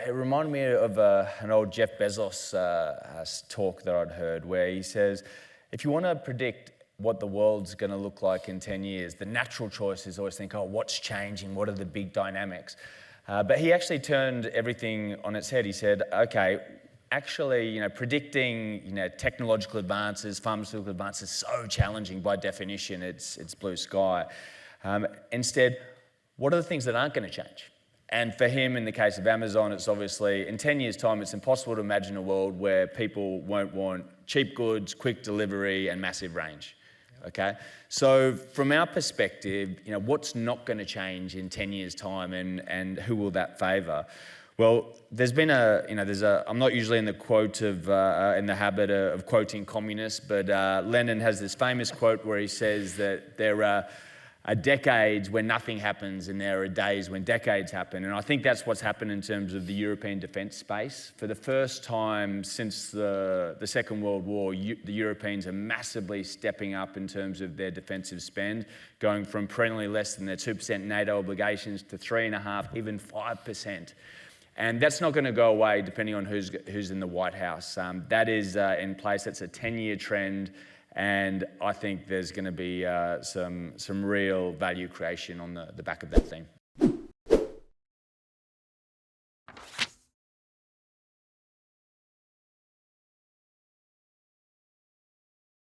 it reminded me of an old Jeff Bezos talk that I'd heard, where he says, if you want to predict what the world's going to look like in 10 years, the natural choice is always think, oh, what's changing? What are the big dynamics? But he actually turned everything on its head. He said, okay, actually, predicting, technological advances, pharmaceutical advances is so challenging by definition. It's blue sky. Instead, what are the things that aren't going to change? And for him, in the case of Amazon, it's obviously, in 10 years' time, it's impossible to imagine a world where people won't want cheap goods, quick delivery, and massive range. Okay, so from our perspective, what's not going to change in 10 years' time, and who will that favour? Well, there's been I'm not usually in the in the habit of quoting communists, but Lenin has this famous quote where he says that there are decades when nothing happens, and there are days when decades happen. And I think that's what's happened in terms of the European defence space. For the first time since the Second World War, the Europeans are massively stepping up in terms of their defensive spend, going from perennially less than their 2% NATO obligations to 3.5%, even 5%. And that's not going to go away depending on who's in the White House. That is in place. That's a 10-year trend. And I think there's going to be some real value creation on the back of that theme.